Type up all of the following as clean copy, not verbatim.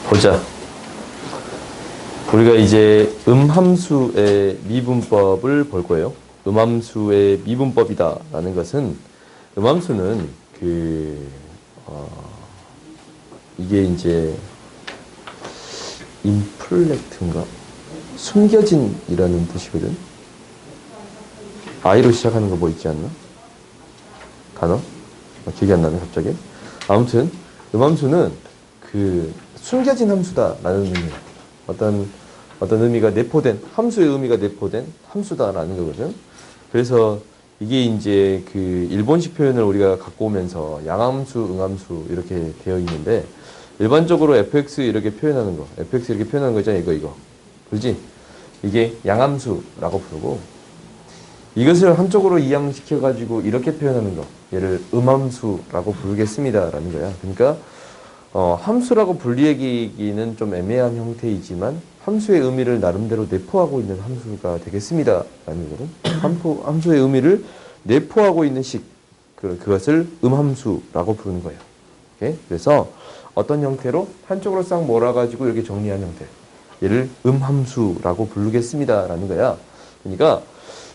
보자. 우리가 이제 음함수의 미분법을 볼 거예요. 음함수의 미분법이다 라는 것은, 음함수는 이게 이제 임플렉트인가? 숨겨진이라는 뜻이거든. I로 시작하는 거 뭐 있지 않나? 단어? 기억이 안 나네 갑자기. 아무튼 음함수는 숨겨진 함수다라는 의미야. 어떤 의미가 내포된, 함수의 의미가 내포된 함수다라는 거거든. 그래서 이게 이제 일본식 표현을 우리가 갖고 오면서 양함수, 응함수 이렇게 되어 있는데, 일반적으로 fx 이렇게 표현하는 거, fx 이렇게 표현하는 거 있잖아, 이거. 그렇지? 이게 양함수라고 부르고, 이것을 한쪽으로 이양시켜가지고 이렇게 표현하는 거, 얘를 음함수라고 부르겠습니다라는 거야. 그러니까 함수라고 분리하기는 좀 애매한 형태이지만 함수의 의미를 나름대로 내포하고 있는 함수가 되겠습니다라는 거거든. 함수의 의미를 내포하고 있는 식, 그것을 음함수라고 부르는 거예요. 오케이? 그래서 어떤 형태로 한쪽으로 싹 몰아가지고 이렇게 정리한 형태, 얘를 음함수라고 부르겠습니다라는 거야. 그러니까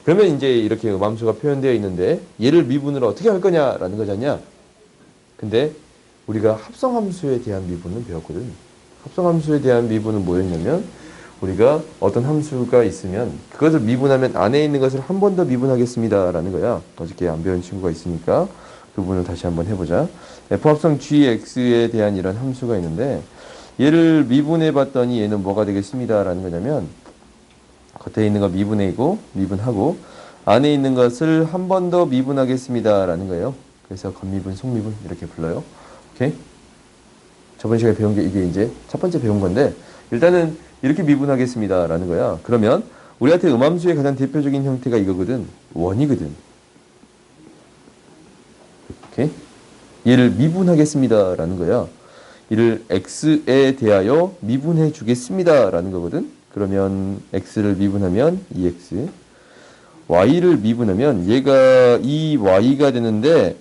그러면 이제 이렇게 음함수가 표현되어 있는데 얘를 미분을 어떻게 할 거냐라는 거잖냐. 근데 우리가 합성함수에 대한 미분은 배웠거든. 합성함수에 대한 미분은 뭐였냐면, 우리가 어떤 함수가 있으면 그것을 미분하면 안에 있는 것을 한 번 더 미분하겠습니다 라는 거야. 어저께 안 배운 친구가 있으니까 그 부분을 다시 한번 해보자. F합성 gx에 대한 이런 함수가 있는데, 얘를 미분해 봤더니 얘는 뭐가 되겠습니다 라는 거냐면, 겉에 있는 거 미분이고 미분하고 안에 있는 것을 한 번 더 미분하겠습니다 라는 거예요. 그래서 겉미분, 속미분 이렇게 불러요. 오케이? 저번 시간에 배운 게 이게 이제 첫 번째 배운 건데, 일단은 이렇게 미분하겠습니다 라는 거야. 그러면 우리한테 음함수의 가장 대표적인 형태가 이거거든. 원이거든. 오케이? 얘를 미분하겠습니다 라는 거야. 이를 x에 대하여 미분해 주겠습니다 라는 거거든. 그러면 x를 미분하면 2x, y를 미분하면 얘가 2y가 되는데,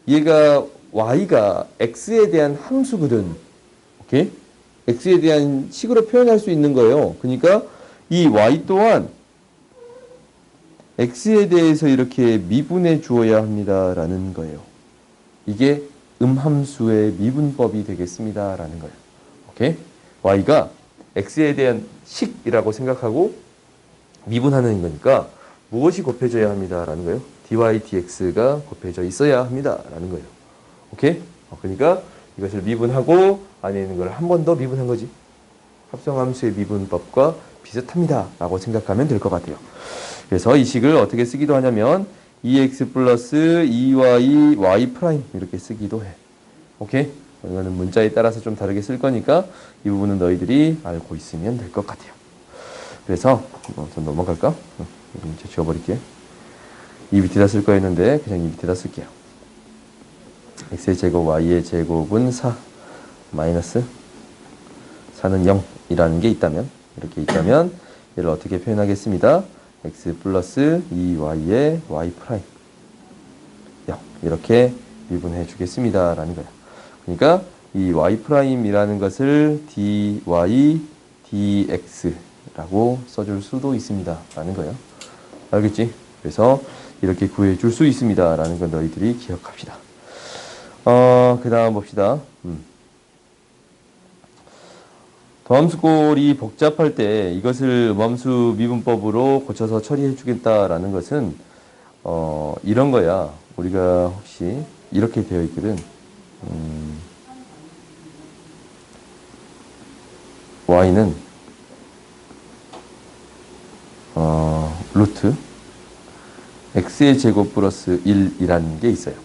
얘가 y가 x에 대한 함수거든. 오케이? x에 대한 식으로 표현할 수 있는 거예요. 그러니까 이 y 또한 x에 대해서 이렇게 미분해 주어야 합니다라는 거예요. 이게 음함수의 미분법이 되겠습니다라는 거예요. 오케이? y가 x에 대한 식이라고 생각하고 미분하는 거니까 무엇이 곱해져야 합니다라는 거예요. dy dx가 곱해져 있어야 합니다라는 거예요. 오케이? 그러니까 이것을 미분하고 안에 있는 걸 한 번 더 미분한 거지. 합성함수의 미분법과 비슷합니다 라고 생각하면 될 것 같아요. 그래서 이 식을 어떻게 쓰기도 하냐면 2x 플러스 2y y 프라임 이렇게 쓰기도 해. 오케이? 이거는 문자에 따라서 좀 다르게 쓸 거니까 이 부분은 너희들이 알고 있으면 될 것 같아요. 그래서 좀 넘어갈까? 이제 지워버릴게. 이 밑에다 쓸 거였는데 그냥 이 밑에다 쓸게요. x의 제곱 y의 제곱은 4 마이너스 4는 0이라는 게 있다면, 이렇게 있다면 얘를 어떻게 표현하겠습니다. x 플러스 2y의 y 프라임 0 이렇게 미분해 주겠습니다 라는 거야. 그러니까 이 y 프라임이라는 것을 dy dx라고 써줄 수도 있습니다 라는 거야. 알겠지? 그래서 이렇게 구해 줄 수 있습니다 라는 건 너희들이 기억합시다. 그 다음 봅시다. 더함수꼴이 복잡할 때 이것을 음함수 미분법으로 고쳐서 처리해 주겠다라는 것은 이런 거야. 우리가 혹시 이렇게 되어 있거든. y는 루트 x의 제곱 플러스 1이라는 게 있어요.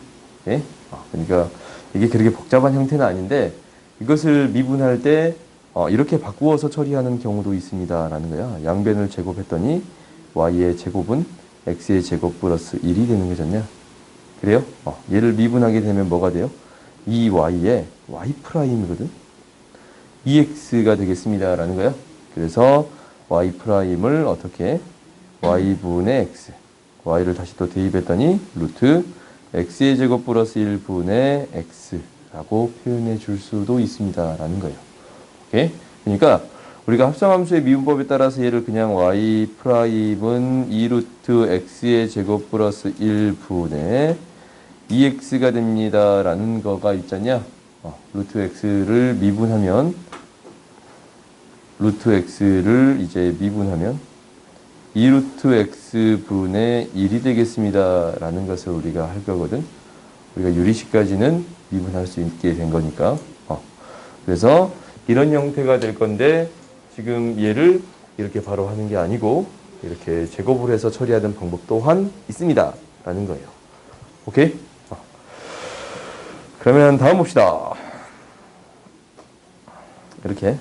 예? 그러니까 이게 그렇게 복잡한 형태는 아닌데, 이것을 미분할 때 이렇게 바꾸어서 처리하는 경우도 있습니다 라는 거야. 양변을 제곱했더니 y의 제곱은 x의 제곱 플러스 1이 되는 거잖냐. 그래요? 얘를 미분하게 되면 뭐가 돼요? 2y의 y 프라임이거든. 2x가 되겠습니다 라는 거야. 그래서 y 프라임을 어떻게 y분의 x, y를 다시 또 대입했더니 루트 x의 제곱 플러스 1분의 x라고 표현해 줄 수도 있습니다 라는 거예요. 오케이? 그러니까 우리가 합성함수의 미분법에 따라서 얘를 그냥 y 프라임은 2루트 x의 제곱 플러스 1분의 2x가 됩니다. 라는 거가 있잖냐? 루트 x를 미분하면 루트 x를 이제 미분하면 2루트 x분의 1이 되겠습니다. 라는 것을 우리가 할 거거든. 우리가 유리식까지는 미분할 수 있게 된 거니까. 그래서 이런 형태가 될 건데 지금 얘를 이렇게 바로 하는 게 아니고 이렇게 제곱을 해서 처리하는 방법 또한 있습니다. 라는 거예요. 오케이? 그러면 다음 봅시다. 이렇게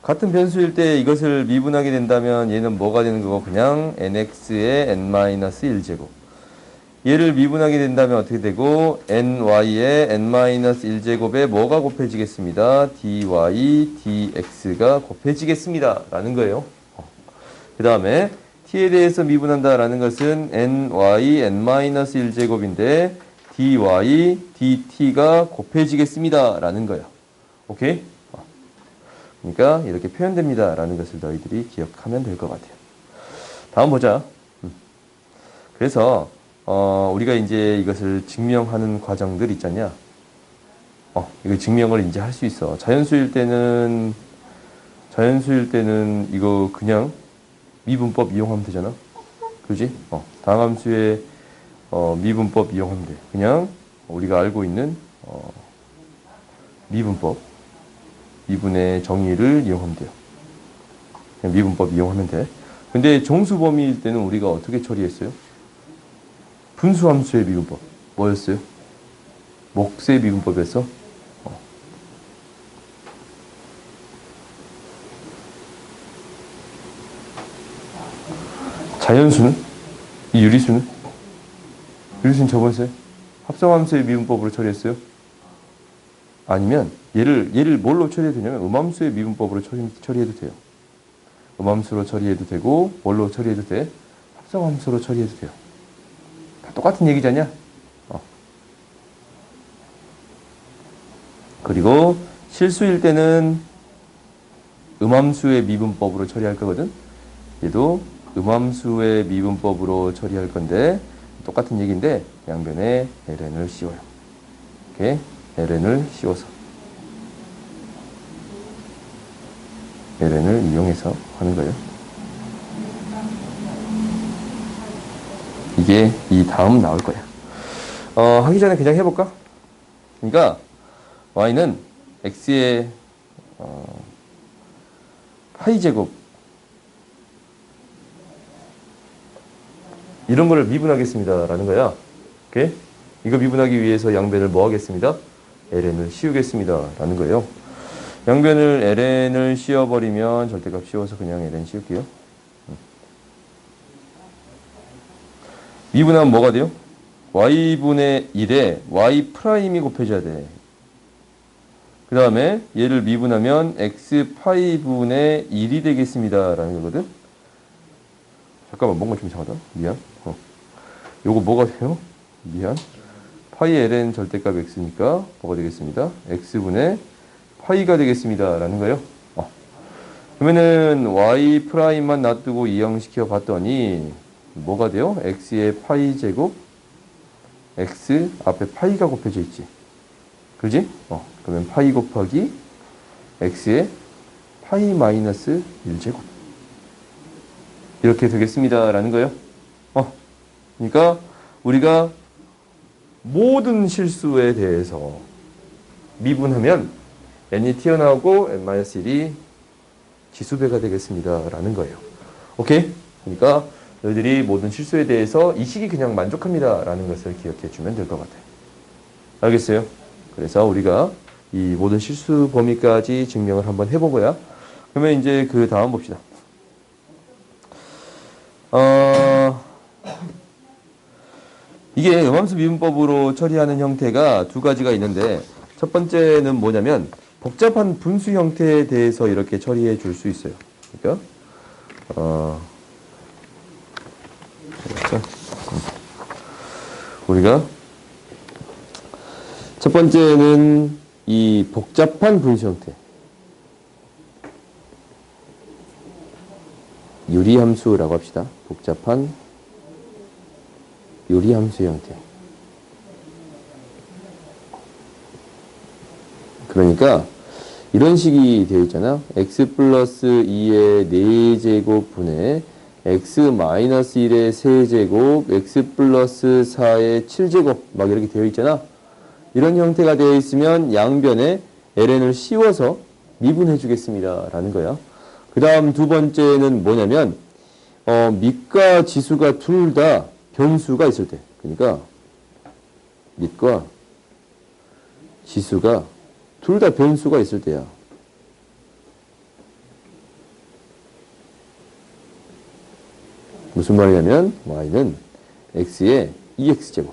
같은 변수일 때 이것을 미분하게 된다면 얘는 뭐가 되는 거고 그냥 nx의 n-1제곱 얘를 미분하게 된다면 어떻게 되고 ny의 n-1제곱에 뭐가 곱해지겠습니다. dy, dx가 곱해지겠습니다. 라는 거예요. 그 다음에 t에 대해서 미분한다 라는 것은 ny, n-1제곱인데 dy, dt가 곱해지겠습니다. 라는 거예요. 오케이? 그러니까 이렇게 표현됩니다. 라는 것을 너희들이 기억하면 될 것 같아요. 다음 보자. 그래서 우리가 이제 이것을 증명하는 과정들 있잖냐. 이거 증명을 이제 할 수 있어. 자연수일 때는 이거 그냥 미분법 이용하면 되잖아. 그지? 다항함수의 미분법 이용하면 돼. 그냥 우리가 알고 있는 미분법, 미분의 정의를 이용하면 돼요. 그냥 미분법 이용하면 돼. 근데 정수범위일 때는 우리가 어떻게 처리했어요? 분수함수의 미분법. 뭐였어요? 몫의 미분법이었어? 자연수는? 이 유리수는? 유리수는 저번에 합성함수의 미분법으로 처리했어요? 아니면 얘를 뭘로 처리해도 되냐면 음함수의 미분법으로 처리해도 돼요. 음함수로 처리해도 되고 뭘로 처리해도 돼? 합성함수로 처리해도 돼요. 다 똑같은 얘기잖냐? 그리고 실수일 때는 음함수의 미분법으로 처리할 거거든. 얘도 음함수의 미분법으로 처리할 건데 똑같은 얘기인데 양변에 ln을 씌워요. 이렇게 ln을 씌워서 ln을 이용해서 하는 거예요. 이게 이 다음 나올 거야. 하기 전에 그냥 해볼까? 그러니까 y는 x의 파이 제곱 이런 거를 미분하겠습니다. 라는 거야. 오케이? 이거 미분하기 위해서 양변을 뭐 하겠습니다? ln을 씌우겠습니다. 라는 거예요. 양변을 ln을 씌워버리면 절대값 씌워서 그냥 ln 씌울게요. 미분하면 뭐가 돼요? y분의 1에 y' 곱해줘야 돼. 그 다음에 얘를 미분하면 x파이분의 1이 되겠습니다. 라는 거거든. 잠깐만 뭔가 좀 이상하다. 미안. 요거 뭐가 돼요? 미안. 파이 ln 절대값 x니까 뭐가 되겠습니다. x분의 파이가 되겠습니다. 라는 거예요. 그러면은 y''만 놔두고 이항시켜 봤더니 뭐가 돼요? x의 파이 제곱 x 앞에 파이가 곱해져 있지. 그지? 그러면 파이 곱하기 x의 파이 마이너스 1제곱 이렇게 되겠습니다. 라는 거예요. 그러니까 우리가 모든 실수에 대해서 미분하면 n이 튀어나오고 n-1이 지수배가 되겠습니다. 라는 거예요. 오케이? 그러니까 너희들이 모든 실수에 대해서 이 식이 그냥 만족합니다. 라는 것을 기억해 주면 될 것 같아요. 알겠어요? 그래서 우리가 이 모든 실수 범위까지 증명을 한번 해보고요. 그러면 이제 그 다음 봅시다. 이게 음함수 미분법으로 처리하는 형태가 두 가지가 있는데 첫 번째는 뭐냐면 복잡한 분수 형태에 대해서 이렇게 처리해 줄 수 있어요. 그러니까 우리가 첫 번째는 이 복잡한 분수 형태. 유리함수라고 합시다. 복잡한 유리함수 형태. 그러니까 이런 식이 되어 있잖아. x 플러스 2의 4제곱분의 x 마이너스 1의 세제곱, x 플러스 4의 7제곱 막 이렇게 되어 있잖아. 이런 형태가 되어 있으면 양변에 ln을 씌워서 미분해 주겠습니다 라는 거야. 그 다음 두 번째는 뭐냐면 밑과 지수가 둘 다 변수가 있을 때, 그러니까 밑과 지수가 둘 다 변수가 있을 때야. 무슨 말이냐면 y는 x의 2x제곱.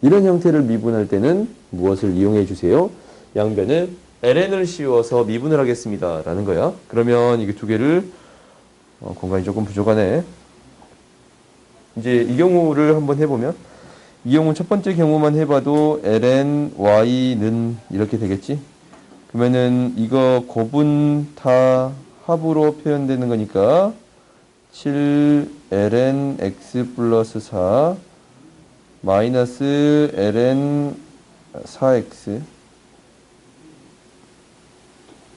이런 형태를 미분할 때는 무엇을 이용해 주세요? 양변에 ln을 씌워서 미분을 하겠습니다 라는 거야. 그러면 이게 두 개를 공간이 조금 부족하네. 이제 이 경우를 한번 해보면, 이 경우 첫 번째 경우만 해봐도 ln y는 이렇게 되겠지. 그러면은 이거 곱은 다 합으로 표현되는 거니까 7ln x 플러스 4 마이너스 ln 4x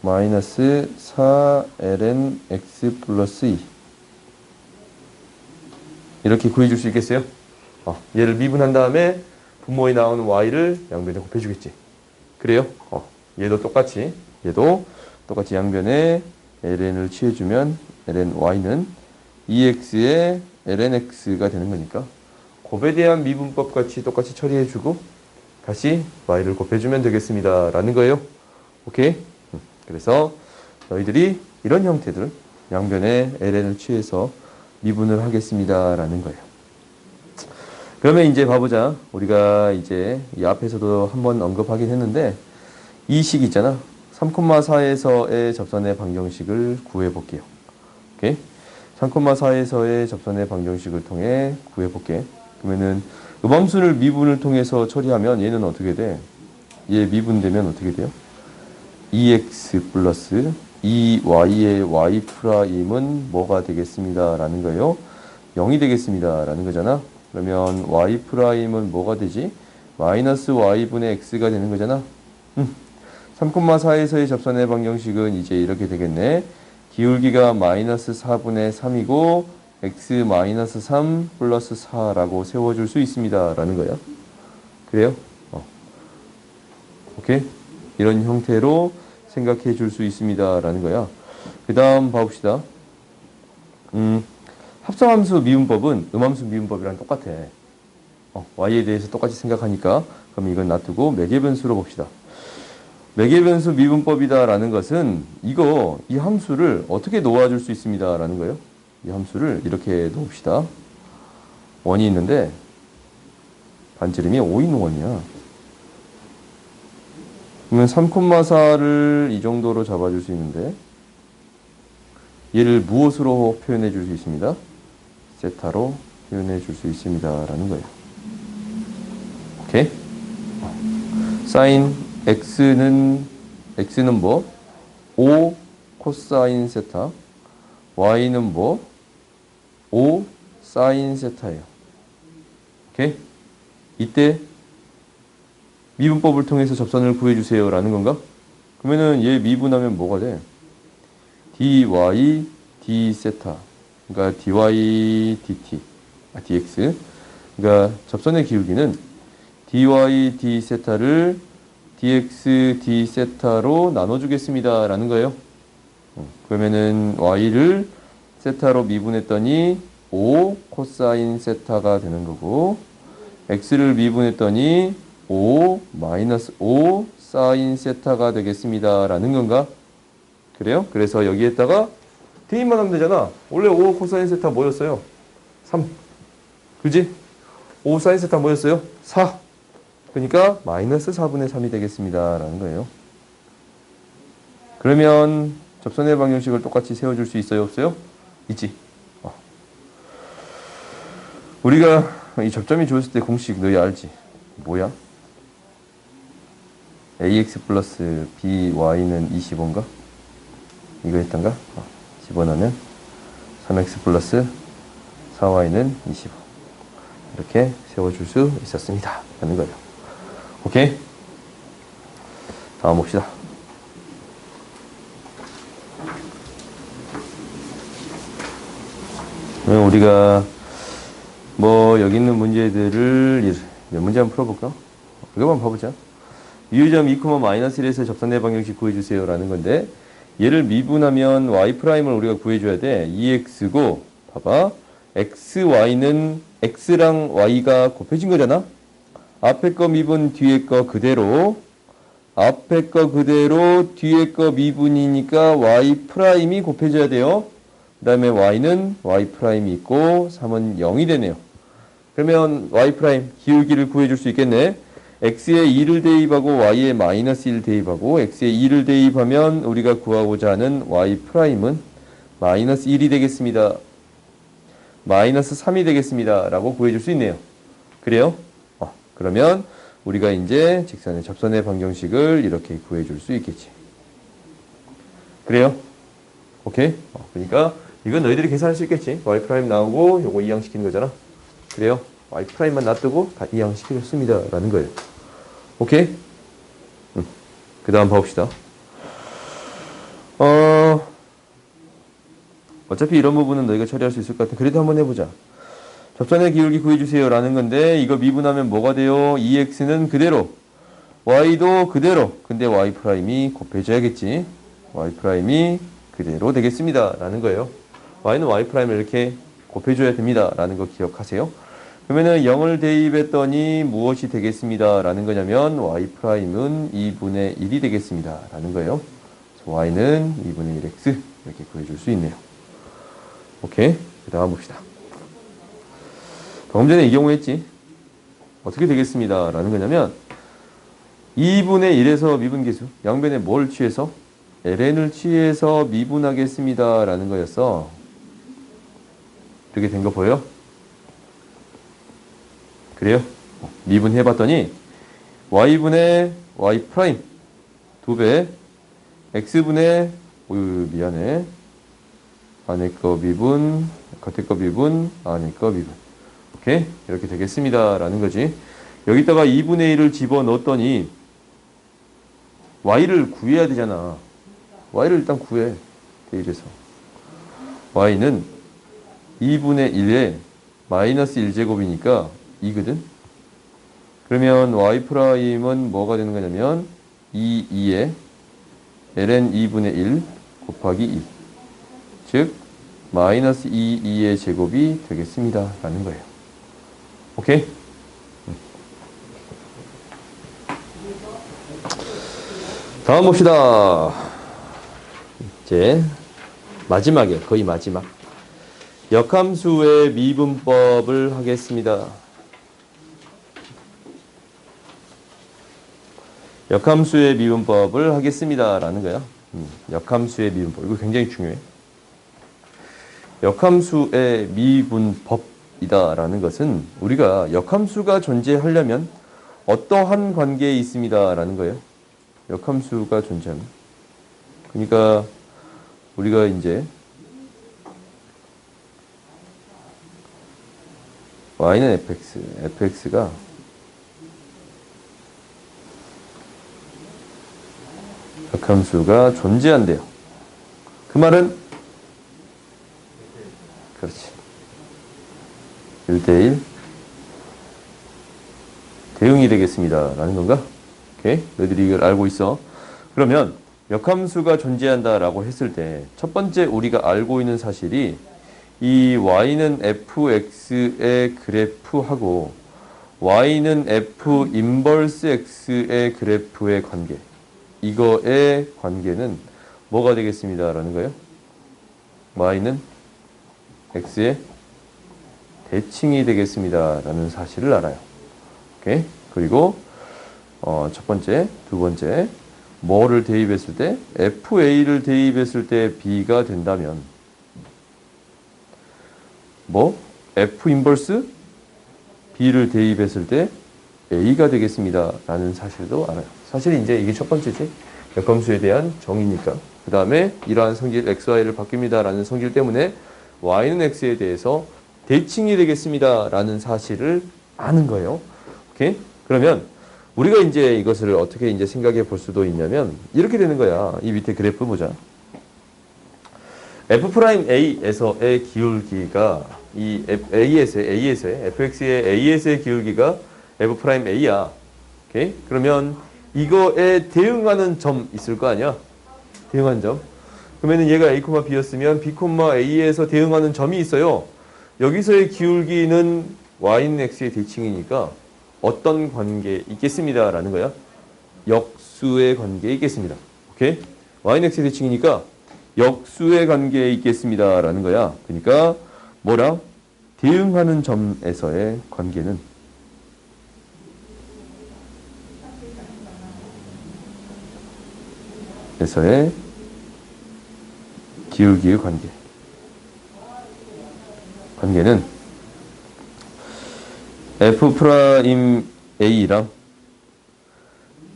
마이너스 4ln x 플러스 2 이렇게 구해줄 수 있겠어요? 얘를 미분한 다음에 분모에 나오는 y를 양변에 곱해주겠지. 그래요? 얘도 똑같이 양변에 ln을 취해주면 ln y는 2x의 ln x가 되는 거니까 곱에 대한 미분법 같이 똑같이 처리해주고 다시 y를 곱해주면 되겠습니다 라는 거예요. 오케이? 그래서 너희들이 이런 형태들 양변에 ln을 취해서 미분을 하겠습니다 라는 거예요. 그러면 이제 봐보자. 우리가 이제 이 앞에서도 한번 언급하긴 했는데 이 식 있잖아. 3,4에서의 접선의 방정식을 구해볼게요. 오케이? 3,4에서의 접선의 방정식을 통해 구해볼게. 그러면은 음함수를 미분을 통해서 처리하면 얘는 어떻게 돼? 얘 미분되면 어떻게 돼요? 2x 플러스 2y의 y 프라임은 뭐가 되겠습니다 라는 거예요. 0이 되겠습니다 라는 거잖아. 그러면 y 프라임은 뭐가 되지? 마이너스 y분의 x가 되는 거잖아. 3,4에서의 접선의 방정식은 이제 이렇게 되겠네. 기울기가 마이너스 4분의 3이고 x 마이너스 3 플러스 4라고 세워줄 수 있습니다 라는 거야. 그래요? 오케이? 이런 형태로 생각해 줄 수 있습니다 라는 거야. 그 다음 봐봅시다. 합성함수 미분법은 음함수 미분법이랑 똑같아. y에 대해서 똑같이 생각하니까 그럼 이건 놔두고 매개변수로 봅시다. 매개변수 미분법이다 라는 것은 이 함수를 어떻게 놓아줄 수 있습니다 라는 거예요. 이 함수를 이렇게 놓읍시다. 원이 있는데 반지름이 5인원이야. 그러면 3,4를 이 정도로 잡아줄 수 있는데 얘를 무엇으로 표현해 줄 수 있습니다? 세타로 표현해 줄 수 있습니다 라는 거예요. 오케이? 사인 x는 뭐? 5 코사인 세타. y는 뭐? 5 사인 세타예요. 오케이? 이때 미분법을 통해서 접선을 구해주세요 라는 건가? 그러면은 얘 미분하면 뭐가 돼? dy d 세타. 그러니까 dy dt dx. 그러니까 접선의 기울기는 dy d 세타를 dx d 세타로 나눠주겠습니다 라는 거예요. 그러면은 y를 세타로 미분했더니 5 코사인 세타가 되는 거고 x를 미분했더니 5 마이너스 5 사인 세타가 되겠습니다 라는 건가? 그래요? 그래서 여기에다가 대입만 하면 되잖아. 원래 5 코사인 세타 뭐였어요? 3. 그지? 5 사인 세타 뭐였어요? 4. 그러니까 마이너스 4분의 3이 되겠습니다 라는 거예요. 그러면 접선의 방정식을 똑같이 세워줄 수 있어요? 없어요? 있지. 우리가 이 접점이 좋았을 때 공식 너희 알지? 뭐야? ax 플러스 by는 25인가? 이거 했던가? 집어넣으면 3x 플러스 4y는 25. 이렇게 세워줄 수 있었습니다. 라는 거예요. 오케이? 다음 봅시다. 우리가 여기 있는 문제들을 몇 문제 한번 풀어볼까? 이거만 봐보자. 유의점 2,-1에서 접선의 방정식 구해주세요 라는 건데, 얘를 미분하면 y'을 우리가 구해줘야 돼. 2x고 봐봐, xy는 x랑 y가 곱해진 거잖아. 앞에 거 미분, 뒤에 거 그대로. 앞에 거 그대로, 뒤에 거 미분이니까 y'이 곱해져야 돼요. 그 다음에 y는 y'이 있고 3은 0이 되네요. 그러면 y' 기울기를 구해줄 수 있겠네. x에 2를 대입하고 y에 마이너스 1 대입하고, x에 2를 대입하면 우리가 구하고자 하는 y'은 마이너스 1이 되겠습니다. 마이너스 3이 되겠습니다. 라고 구해줄 수 있네요. 그래요? 그러면 우리가 이제 직선의 접선의 방정식을 이렇게 구해줄 수 있겠지. 그래요? 오케이? 그러니까 이건 너희들이 계산할 수 있겠지. y' 나오고 요거 이항시키는 거잖아. 그래요? y'만 놔두고 다 이항시켜줬습니다. 라는 거예요. 오케이? 그 다음 봐봅시다. 어차피 이런 부분은 너희가 처리할 수 있을 것 같아. 그래도 한번 해보자. 접선의 기울기 구해주세요 라는 건데, 이거 미분하면 뭐가 돼요? 2x는 그대로, y도 그대로. 근데 y'이 곱해져야겠지. y'이 그대로 되겠습니다. 라는 거예요. y는 y'을 이렇게 곱해줘야 됩니다. 라는 거 기억하세요. 그러면은 0을 대입했더니 무엇이 되겠습니다. 라는 거냐면 y'은 2분의 1이 되겠습니다. 라는 거예요. y는 2분의 1x 이렇게 구해줄 수 있네요. 오케이. 그 다음 봅시다. 방금 전에 이 경우 했지. 어떻게 되겠습니다. 라는 거냐면 2분의 1에서 미분계수, 양변에 뭘 취해서? ln을 취해서 미분하겠습니다. 라는 거였어. 이렇게 된 거 보여? 그래요? 미분해봤더니 y분의 y' 2배, x분의, 미안해, 안에 거 미분, 겉에 거 미분, 안에 거 미분. 오케이? 이렇게 되겠습니다. 라는 거지. 여기다가 2분의 1을 집어넣었더니 y를 구해야 되잖아. y를 일단 구해. 대입해서. y는 2분의 1에 마이너스 1제곱이니까 2거든. 그러면 y'은 뭐가 되는 거냐면 2에 ln 2분의 1 곱하기 2. 즉 마이너스 2의 제곱이 되겠습니다. 라는 거예요. 오케이? 다음 봅시다. 이제 마지막에, 거의 마지막. 역함수의 미분법을 하겠습니다. 역함수의 미분법을 하겠습니다. 라는 거야. 역함수의 미분법. 이거 굉장히 중요해. 역함수의 미분법이다. 라는 것은 우리가 역함수가 존재하려면 어떠한 관계에 있습니다. 라는 거예요. 역함수가 존재하면. 그러니까 우리가 이제 y는 fx가 역함수가 존재한대요. 그 말은 그렇지. 1대1 대응이 되겠습니다. 라는 건가? 오케이. 너희들이 이걸 알고 있어. 그러면 역함수가 존재한다라고 했을 때 첫 번째 우리가 알고 있는 사실이 이 y는 fx의 그래프하고 y는 f 인버스 x의 그래프의 관계, 이거의 관계는 뭐가 되겠습니다. 라는 거예요. y는 x의 대칭이 되겠습니다. 라는 사실을 알아요. 오케이? 그리고 첫 번째, 두 번째, 뭐를 대입했을 때? fa를 대입했을 때 b가 된다면 뭐? f 인버스 b를 대입했을 때 a가 되겠습니다. 라는 사실도 알아요. 사실 이제 이게 첫 번째지. 역함수에 대한 정의니까. 그 다음에 이러한 성질 xy를 바뀝니다 라는 성질 때문에 y는 x에 대해서 대칭이 되겠습니다 라는 사실을 아는 거예요. 오케이? 그러면 우리가 이제 이것을 어떻게 이제 생각해 볼 수도 있냐면 이렇게 되는 거야. 이 밑에 그래프 보자. f'A에서의 기울기가 이 A에서의 fx의 A에서의 기울기가 f'A야. 오케이? 그러면 이거에 대응하는 점 있을 거 아니야? 대응하는 점. 그러면은 얘가 A, B였으면 B, A에서 대응하는 점이 있어요. 여기서의 기울기는 y는 x의 대칭이니까 어떤 관계에 있겠습니다 라는 거야. 역수의 관계에 있겠습니다. 오케이? y는 x의 대칭이니까 역수의 관계에 있겠습니다 라는 거야. 그러니까 뭐라? 대응하는 점에서의 관계는 에서의 기울기의 관계는 f'A랑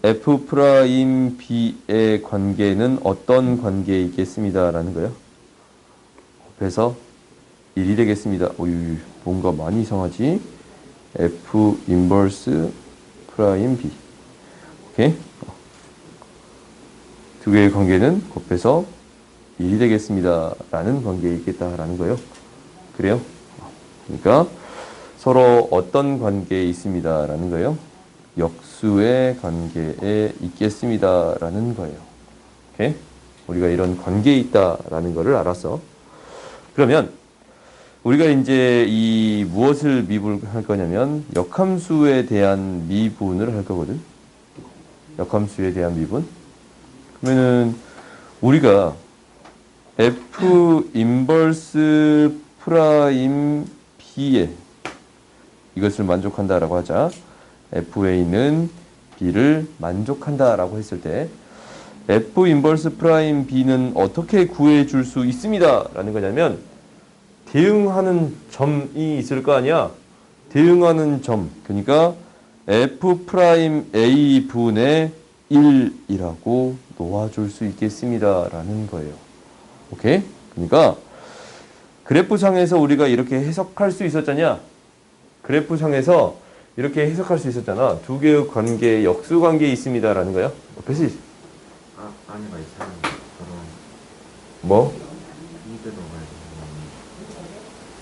f'B의 관계는 어떤 관계에 있겠습니다 라는 거예요. 그래서 1이 되겠습니다. 오유, 뭔가 많이 이상하지? f 인버스 프라임 b. 오케이? 두 개의 관계는 곱해서 1이 되겠습니다 라는 관계에 있겠다라는 거예요. 그래요? 그러니까 서로 어떤 관계에 있습니다 라는 거예요. 역수의 관계에 있겠습니다 라는 거예요. 오케이? 우리가 이런 관계에 있다라는 거를 알았어. 그러면 우리가 이제 이 무엇을 미분할 거냐면 역함수에 대한 미분을 할 거거든. 역함수에 대한 미분. 그러면은 우리가 f 인버스 프라임 b에 이것을 만족한다라고 하자. fa는 b를 만족한다라고 했을 때 f 인버스 프라임 b는 어떻게 구해줄 수 있습니다 라는 거냐면 대응하는 점이 있을 거 아니야. 대응하는 점. 그러니까 f 프라임 a 분의 1이라고 놓아줄 수 있겠습니다 라는 거예요. 오케이? 그러니까 그래프상에서 우리가 이렇게 해석할 수 있었잖냐. 그래프상에서 이렇게 해석할 수 있었잖아. 두 개의 관계에 역수 관계에 있습니다 라는 거야. 그치? 아니가 있어요. 뭐?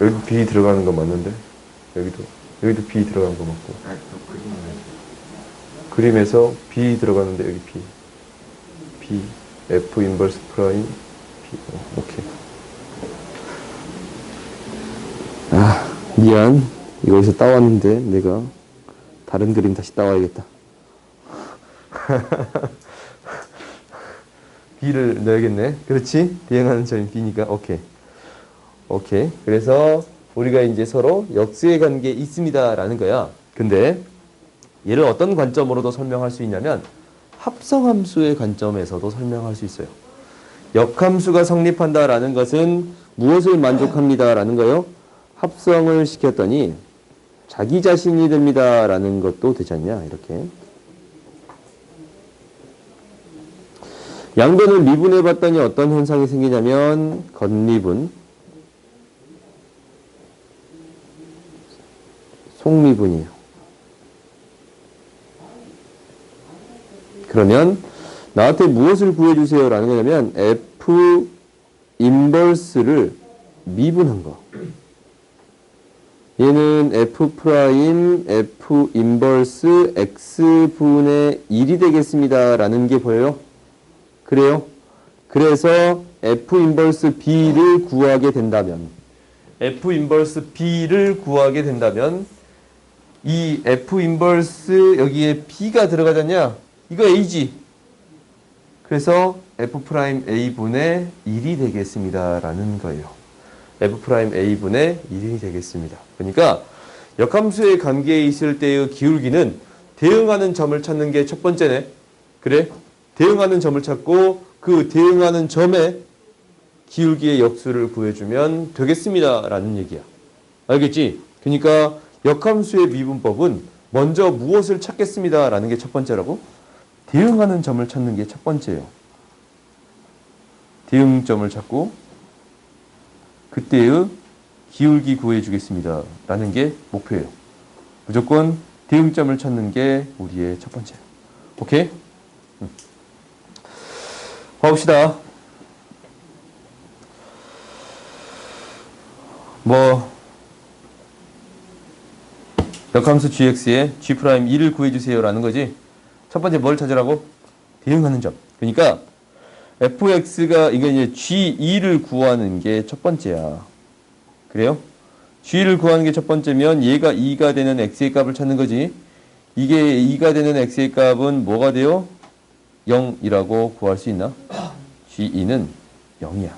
여기도 B 들어가는 거 맞는데? 여기도 B 들어가는 거 맞고. 그림에서 B 들어가는데 여기 B F 인버스 프라임 B. 오케이. 미안. 이거 여기서 따왔는데 내가 다른 그림 다시 따와야겠다. B를 넣어야겠네. 그렇지? 대응하는 점이 B니까 오케이. 그래서 우리가 이제 서로 역수의 관계에 있습니다 라는 거야. 근데 얘를 어떤 관점으로도 설명할 수 있냐면 합성함수의 관점에서도 설명할 수 있어요. 역함수가 성립한다라는 것은 무엇을 만족합니다라는 거요? 합성을 시켰더니 자기 자신이 됩니다라는 것도 되지 않냐 이렇게. 양변을 미분해 봤더니 어떤 현상이 생기냐면 겉미분, 속미분이에요. 그러면 나한테 무엇을 구해주세요 라는 거냐면 F 인버스를 미분한 거. 얘는 F 프라임 F 인버스 X분의 1이 되겠습니다 라는 게 보여요? 그래요? 그래서 F 인버스 B를 구하게 된다면 이 F 인버스 여기에 B가 들어가잖냐? 이거 A지. 그래서 F 프라임 A분의 1이 되겠습니다 라는 거예요. F 프라임 A분의 1이 되겠습니다. 그러니까 역함수의 관계에 있을 때의 기울기는 대응하는 점을 찾는 게 첫 번째네. 그래? 대응하는 점을 찾고 그 대응하는 점에 기울기의 역수를 구해주면 되겠습니다 라는 얘기야. 알겠지? 그러니까 역함수의 미분법은 먼저 무엇을 찾겠습니다 라는 게 첫 번째라고? 대응하는 점을 찾는 게 첫 번째예요. 대응점을 찾고 그때의 기울기 구해주겠습니다 라는 게 목표예요. 무조건 대응점을 찾는 게 우리의 첫 번째예요. 오케이? 봐봅시다. 역함수 gx에 g'2를 구해주세요 라는 거지. 첫 번째 뭘 찾으라고? 대응하는 점. 그러니까 fx가 이게 이제 g2를 구하는 게 첫 번째야. 그래요? g를 구하는 게 첫 번째면 얘가 2가 되는 x의 값을 찾는 거지. 이게 2가 되는 x의 값은 뭐가 돼요? 0이라고 구할 수 있나? g2는 0이야.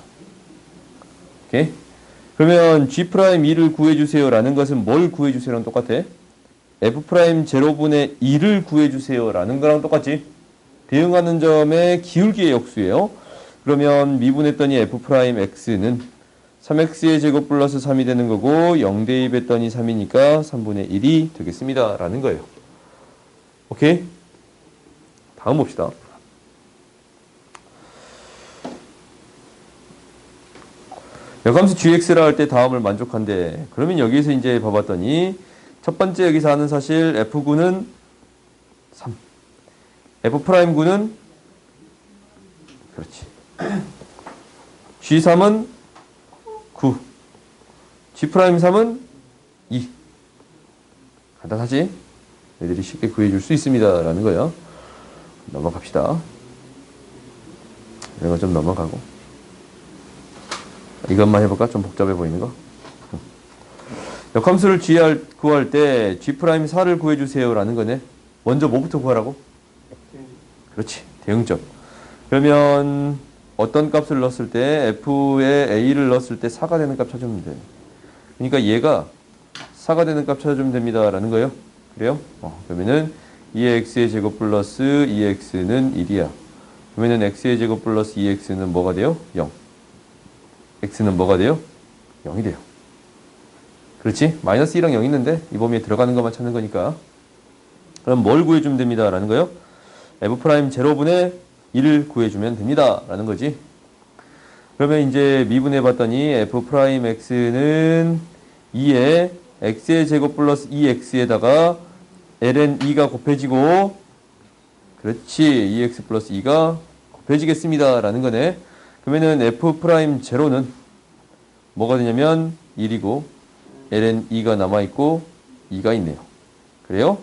오케이? 그러면 g'2를 구해주세요 라는 것은 뭘 구해주세요랑 똑같아? f'0분의 2를 구해주세요 라는 거랑 똑같지? 대응하는 점의 기울기의 역수예요. 그러면 미분했더니 f'x는 3x의 제곱 플러스 3이 되는 거고 0 대입했더니 3이니까 3분의 1이 되겠습니다 라는 거예요. 오케이? 다음 봅시다. 역함수 gx라 할 때 다음을 만족한대. 그러면 여기서 이제 봐봤더니 첫 번째 여기서 하는 사실 f9는 3, f'9는 그렇지. g3은 9, g'3은 2. 간단하지? 애들이 쉽게 구해줄 수 있습니다 라는 거예요. 넘어갑시다. 이런 거 좀 넘어가고 이것만 해볼까? 좀 복잡해 보이는 거. 역함수를 구할 때 g'4를 구해주세요 라는 거네. 먼저 뭐부터 구하라고? 그렇지. 대응점. 그러면 어떤 값을 넣었을 때 f에 a를 넣었을 때 4가 되는 값 찾으면 돼. 그러니까 얘가 4가 되는 값 찾아주면 됩니다 라는 거예요. 그래요? 그러면은 2x의 제곱 플러스 2x는 1이야. 그러면은 x의 제곱 플러스 2x는 뭐가 돼요? 0. x는 뭐가 돼요? 0이 돼요. 그렇지? 마이너스 1이랑 0 있는데 이 범위에 들어가는 것만 찾는 거니까. 그럼 뭘 구해주면 됩니다 라는 거예요? f'0분의 1을 구해주면 됩니다 라는 거지. 그러면 이제 미분해 봤더니 f'x는 2에 x의 제곱 플러스 2x에다가 ln 2가 곱해지고 그렇지 2x 플러스 2가 곱해지겠습니다 라는 거네. 그러면은 f'0는 뭐가 되냐면 1이고 ln 2가 남아있고 2가 있네요. 그래요?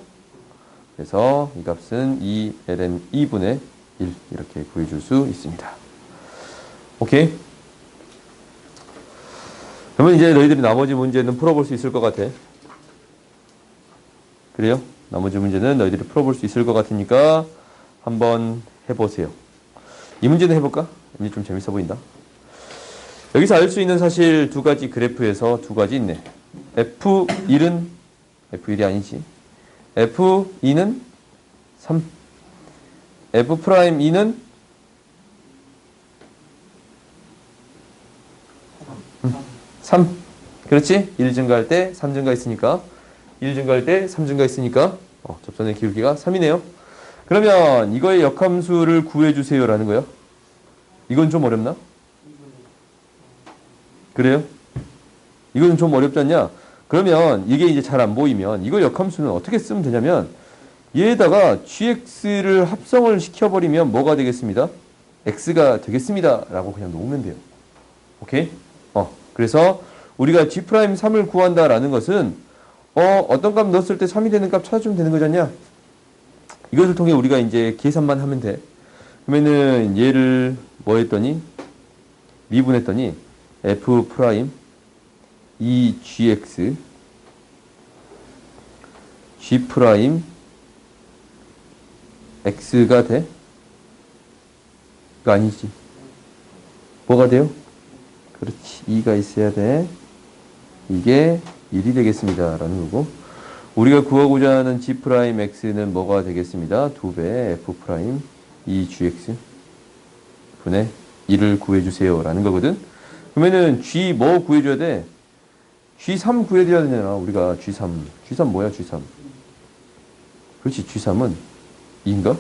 그래서 이 값은 2 ln 2분의 1 이렇게 구해줄 수 있습니다. 오케이? 그러면 이제 너희들이 나머지 문제는 풀어볼 수 있을 것 같아. 그래요? 나머지 문제는 너희들이 풀어볼 수 있을 것 같으니까 한번 해보세요. 이 문제는 해볼까? 이제 좀 재밌어 보인다. 여기서 알 수 있는 사실 두 가지 그래프에서 두 가지 있네. F1은 F1이 아니지. F2는 3. F'2는 3. 그렇지? 1 증가할 때 3 증가했으니까 1 증가할 때 3 증가했으니까 접선의 기울기가 3이네요. 그러면 이거의 역함수를 구해주세요 라는 거예요. 이건 좀 어렵나? 그래요? 이건 좀 어렵지 않냐? 그러면 이게 이제 잘 안 보이면 이거 역함수는 어떻게 쓰면 되냐면 얘에다가 gx를 합성을 시켜버리면 뭐가 되겠습니다? x가 되겠습니다 라고 그냥 놓으면 돼요. 오케이? 그래서 우리가 g'3을 구한다라는 것은 어떤 값 넣었을 때 3이 되는 값 찾아주면 되는 거잖냐? 이것을 통해 우리가 이제 계산만 하면 돼. 그러면은 얘를 뭐 했더니 미분했더니 f' 2gx g' x가 돼? 이거 아니지. 뭐가 돼요? 그렇지. 2가 있어야 돼. 이게 1이 되겠습니다 라는 거고, 우리가 구하고자 하는 g'x는 뭐가 되겠습니다? 2배 f' 2gx 분의 1을 구해주세요 라는 거거든. 그러면은 g 뭐 구해줘야 돼? g3 구해줘야 되잖아. 우리가 g3 뭐야 g3? 그렇지. g3은 2인가?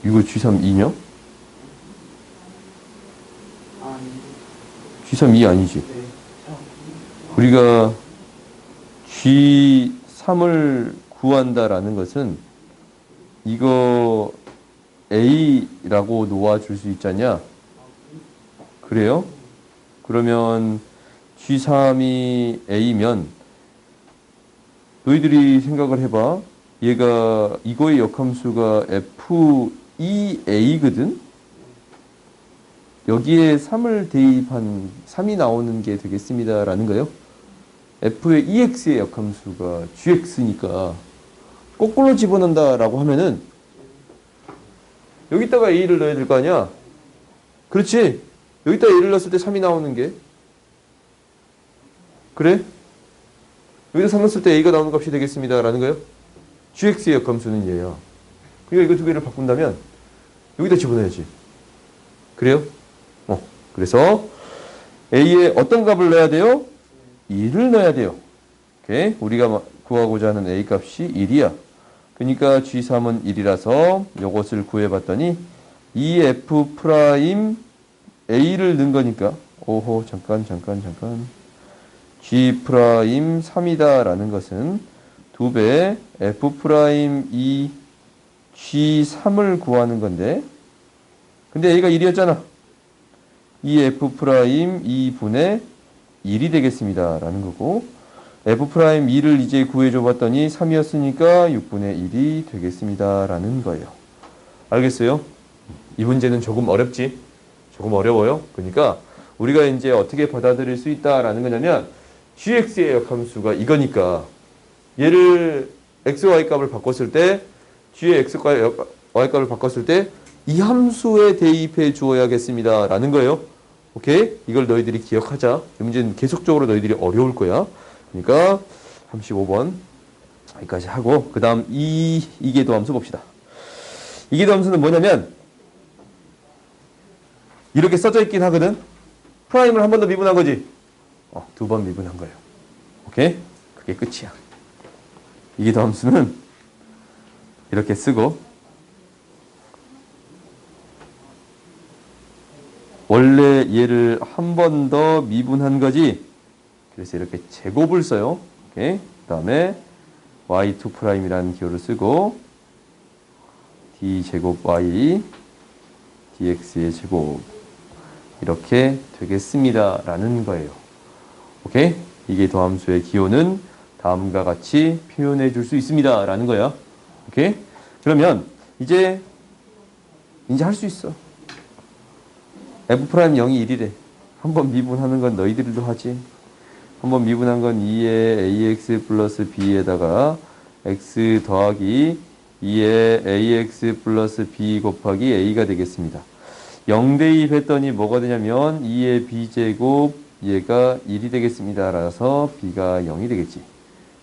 이거 G3 2냐? G3 2 아니지? 우리가 G3을 구한다라는 것은 이거 A라고 놓아줄 수 있잖냐? 그래요? 그러면 G3이 A면 너희들이 생각을 해봐. 얘가 이거의 역함수가 F2A거든? 여기에 3을 대입한 3이 나오는 게 되겠습니다. 라는 거예요. F의 EX의 역함수가 GX니까 거꾸로 집어넣는다 라고 하면은 여기다가 A를 넣어야 될 거 아니야? 그렇지? 여기다 A를 넣었을 때 3이 나오는 게 그래? 여기다 3 넣었을 때 A가 나오는 값이 되겠습니다. 라는 거예요. GX의 역함수는 얘야. 그러니까 이거 두 개를 바꾼다면 여기다 집어넣어야지. 그래요? 그래서 A에 어떤 값을 넣어야 돼요? 1을 넣어야 돼요. 오케이? 우리가 구하고자 하는 A 값이 1이야. 그러니까 G3은 1이라서 이것을 구해봤더니 EF 프라임 A를 넣은 거니까 오호 잠깐 G 프라임 3이다 라는 것은 2배 F 프라임 2 G3을 구하는 건데 근데 A가 1이었잖아. 이 F 프라임 2분의 1이 되겠습니다. 라는 거고 F 프라임 2를 이제 구해줘 봤더니 3이었으니까 6분의 1이 되겠습니다. 라는 거예요. 알겠어요? 이 문제는 조금 어렵지? 조금 어려워요? 그러니까 우리가 이제 어떻게 받아들일 수 있다라는 거냐면 GX의 역함수가 이거니까 얘를 X, Y 값을 바꿨을 때 G의 X, Y 값을 바꿨을 때 이 함수에 대입해 주어야겠습니다. 라는 거예요. 오케이? 이걸 너희들이 기억하자. 이 문제는 계속적으로 너희들이 어려울 거야. 그러니까 35번 여기까지 하고 그 다음 이계도 함수 봅시다. 이계도 함수는 뭐냐면 이렇게 써져 있긴 하거든. 프라임을 한 번 더 미분한 거지. 2번 미분한 거예요. 오케이? 그게 끝이야. 이계도 함수는 이렇게 쓰고 원래 얘를 한 번 더 미분한 거지. 그래서 이렇게 제곱을 써요. 오케이? 그 다음에 y2'이라는 기호를 쓰고 d제곱 y dx의 제곱 이렇게 되겠습니다. 라는 거예요. 오케이? 이게 도함수의 기호는 다음과 같이 표현해 줄 수 있습니다. 라는 거야. 오케이? 그러면 이제 할 수 있어. F'0이 1이래. 한번 미분하는 건 너희들도 하지. 한번 미분한 건 2의 ax 플러스 b에다가 x 더하기 2의 ax 플러스 b 곱하기 a가 되겠습니다. 0 대입했더니 뭐가 되냐면 2의 b제곱 얘가 1이 되겠습니다. 라서 b가 0이 되겠지.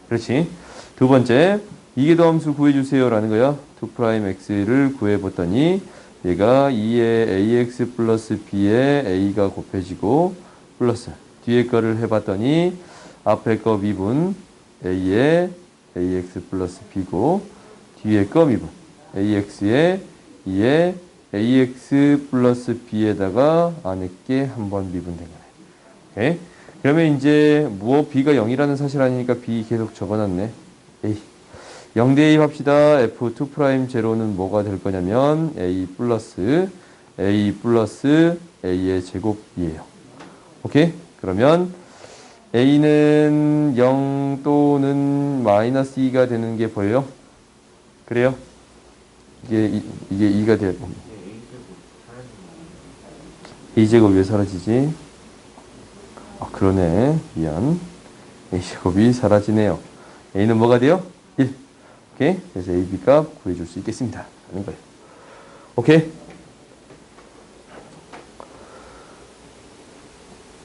그렇지. 두 번째 이계도함수 구해주세요 라는 거야. 2'x를 구해봤더니 얘가 2의 ax 플러스 b에 a가 곱해지고 플러스 뒤에 거를 해봤더니 앞에 거 미분 a에 ax 플러스 b고 뒤에 거 미분 ax에 2에 ax 플러스 b에다가 안에 게 한번 미분된 거네. 오케이? 그러면 이제 b가 0이라는 사실 아니니까 b 계속 적어놨네. a 0 대입합시다. F2'0는 뭐가 될 거냐면 A 플러스 A의 제곱이에요. 오케이? 그러면 A는 0 또는 마이너스 2가 되는 게 보여요? 그래요? 이게 2가 돼야 됩니다. A제곱 왜 사라지지? 그러네. 미안. A제곱이 사라지네요. A는 뭐가 돼요? 1. 오케이? 그래서 AB 값 구해줄 수 있겠습니다. 라는 거예요. 오케이?